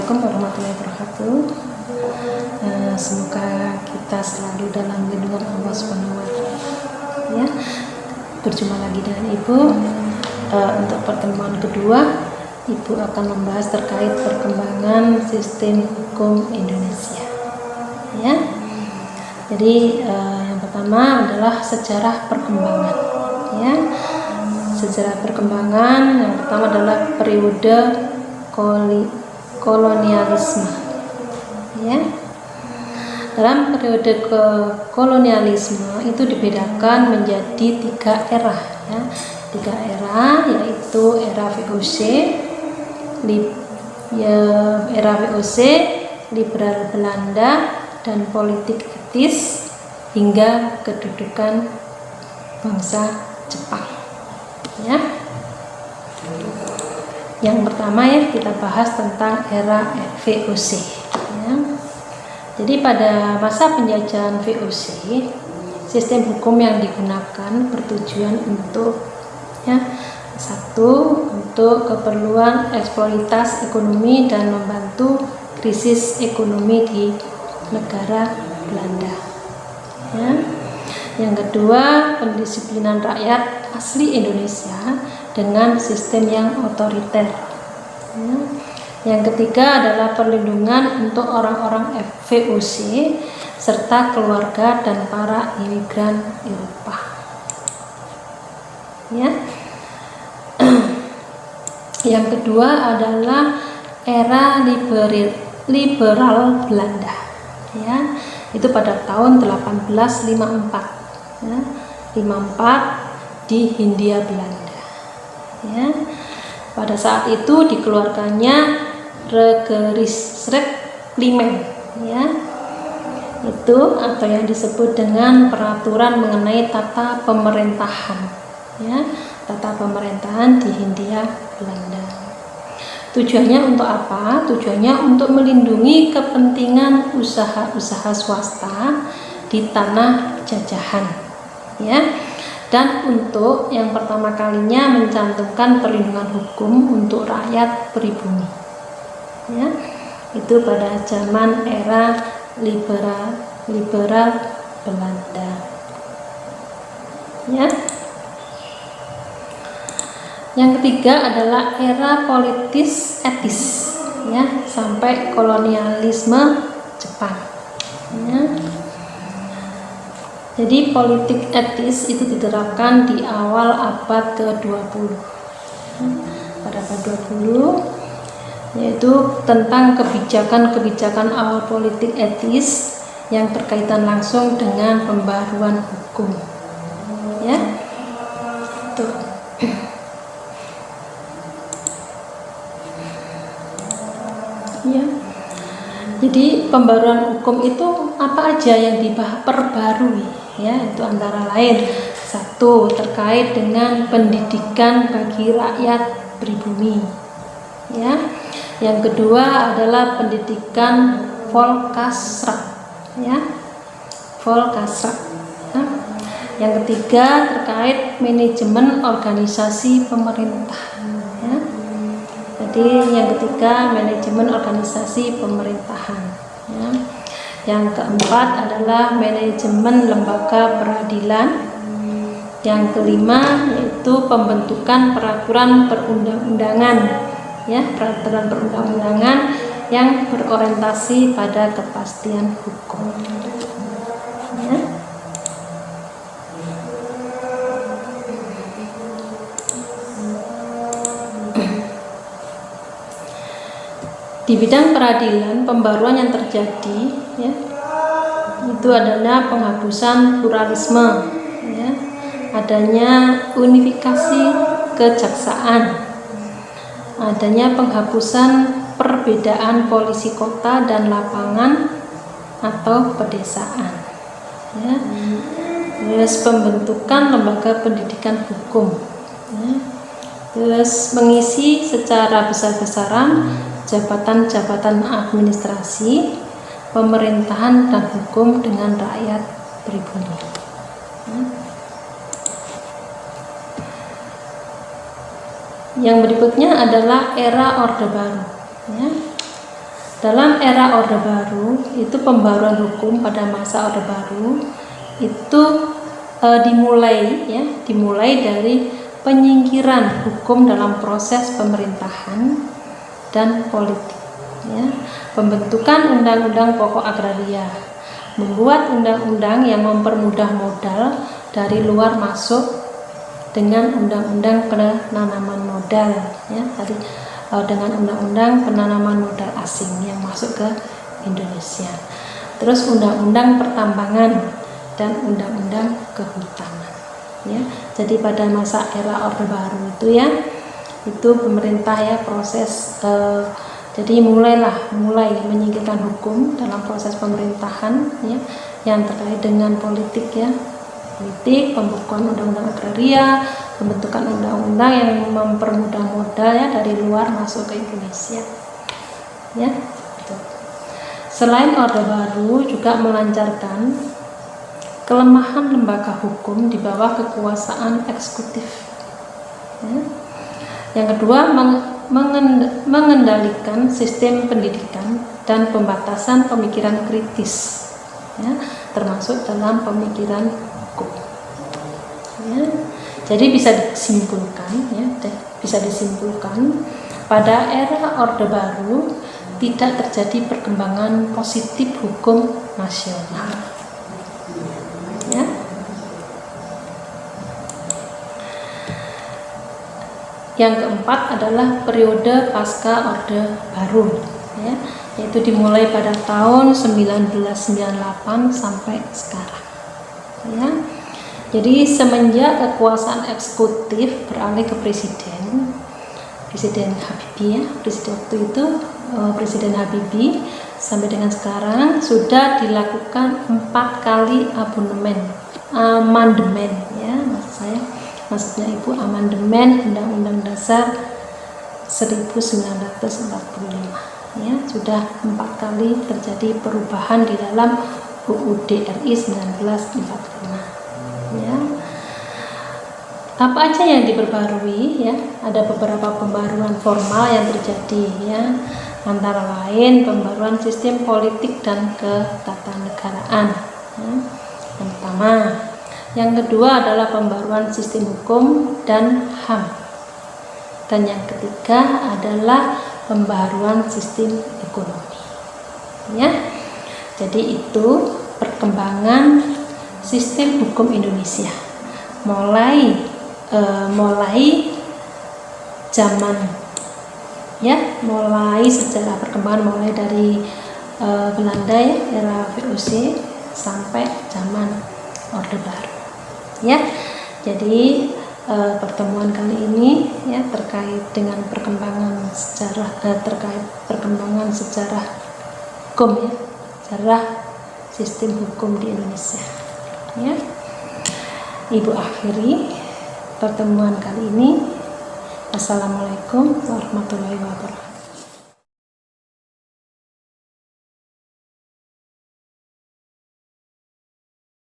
Assalamualaikum warahmatullahi wabarakatuh. Semoga kita selalu dalam lindungan Allah Subhanahu wa Ta'ala. Ya, berjumpa lagi dengan Ibu. Untuk pertemuan kedua, Ibu akan membahas terkait perkembangan sistem hukum Indonesia. Ya, jadi yang pertama adalah sejarah perkembangan. Ya, sejarah perkembangan yang pertama adalah periode kolonialisme. Ya, dalam periode kolonialisme itu dibedakan menjadi 3 era. Ya, 3 era, yaitu era VOC, liberal Belanda, dan politik etis hingga kedudukan bangsa Jepang. Ya. Yang pertama ya, kita bahas tentang era VOC. Ya. Jadi pada masa penjajahan VOC, sistem hukum yang digunakan bertujuan untuk untuk keperluan eksploitasi ekonomi dan membantu krisis ekonomi di negara Belanda. Ya. Yang kedua, pendisiplinan rakyat asli Indonesia dengan sistem yang otoriter. Ya. Yang ketiga adalah perlindungan untuk orang-orang VOC serta keluarga dan para imigran Eropa. Ya. Yang kedua adalah era liberal Belanda. Ya, itu pada tahun 1854. Ya, 54 di Hindia Belanda. Ya, pada saat itu dikeluarkannya Regeringsrecht-Limen, ya, itu atau yang disebut dengan peraturan mengenai tata pemerintahan, ya, tata pemerintahan di Hindia Belanda. Tujuannya untuk apa? Tujuannya untuk melindungi kepentingan usaha-usaha swasta di tanah jajahan. Ya, dan untuk yang pertama kalinya mencantumkan perlindungan hukum untuk rakyat pribumi. Ya, itu pada zaman era liberal Belanda. Ya. Yang ketiga adalah era politis etis, ya, sampai kolonialisme Jepang. Ya. Jadi politik etis itu diterapkan di awal abad ke-20. Pada abad 20, yaitu tentang kebijakan-kebijakan awal politik etis yang berkaitan langsung dengan pembaruan hukum. Ya. Tuh. Ya. Jadi pembaruan hukum itu apa aja yang diperbarui? Ya, itu antara lain: 1. Terkait dengan pendidikan bagi rakyat pribumi. Ya. Yang kedua adalah pendidikan Volksrecht. Ya. Volksrecht. Ya. Yang ketiga terkait manajemen organisasi pemerintah. Ya. Jadi yang ketiga manajemen organisasi pemerintahan. Ya. Yang keempat adalah manajemen lembaga peradilan. Yang kelima yaitu pembentukan peraturan perundang-undangan, ya, peraturan perundang-undangan yang berorientasi pada kepastian hukum. Ya. Di bidang peradilan, pembaruan yang terjadi, ya, itu adalah penghapusan pluralisme, ya, adanya unifikasi kejaksaan, adanya penghapusan perbedaan polisi kota dan lapangan atau pedesaan, ya, terus pembentukan lembaga pendidikan hukum, ya, terus mengisi secara besar-besaran jabatan-jabatan administrasi, pemerintahan dan hukum dengan rakyat pribumi. Yang berikutnya adalah era Orde Baru. Ya. Dalam era Orde Baru itu pembaruan hukum pada masa Orde Baru itu dimulai dari penyingkiran hukum dalam proses pemerintahan dan politik, ya. Pembentukan undang-undang pokok agraria, membuat undang-undang yang mempermudah modal dari luar masuk dengan undang-undang penanaman modal, ya, dengan undang-undang penanaman modal asing yang masuk ke Indonesia. Terus undang-undang pertambangan dan undang-undang kehutanan, ya. Jadi pada masa era Orde Baru itu, ya, itu pemerintah, ya, proses jadi mulai menyingkirkan hukum dalam proses pemerintahan, ya, yang terkait dengan politik, ya. Politik, pembukuan undang-undang agraria, pembentukan undang-undang yang mempermudah modal, ya, dari luar masuk ke Indonesia, ya. Selain Orde Baru juga melancarkan kelemahan lembaga hukum di bawah kekuasaan eksekutif, ya. Yang kedua, mengendalikan sistem pendidikan dan pembatasan pemikiran kritis, ya, termasuk dalam pemikiran hukum, ya. Jadi bisa disimpulkan pada era Orde Baru tidak terjadi perkembangan positif hukum nasional, ya. Yang keempat adalah periode pasca Orde Baru, ya, yaitu dimulai pada tahun 1998 sampai sekarang, ya. Jadi semenjak kekuasaan eksekutif beralih ke Presiden Habibie, ya, Presiden waktu itu Presiden Habibie, sampai dengan sekarang sudah dilakukan 4 kali amandemen, ya, maksudnya Ibu, amandemen Undang-Undang Dasar 1945, ya. Sudah 4 kali terjadi perubahan di dalam UUD RI 1945, ya. Apa aja yang diperbarui, ya? Ada beberapa pembaruan formal yang terjadi, ya. Antara lain pembaruan sistem politik dan ketatanegaraan, ya. Yang pertama. Yang kedua adalah pembaruan sistem hukum dan HAM. Dan yang ketiga adalah pembaruan sistem ekonomi, ya. Jadi itu perkembangan sistem hukum Indonesia mulai zaman, ya, mulai sejarah perkembangan mulai dari Belanda, ya, era VOC sampai zaman Orde Baru, ya. Jadi pertemuan kali ini, ya, terkait dengan perkembangan sejarah hukum, ya, sejarah sistem hukum di Indonesia, ya. Ibu akhiri pertemuan kali ini. Assalamualaikum warahmatullahi wabarakatuh.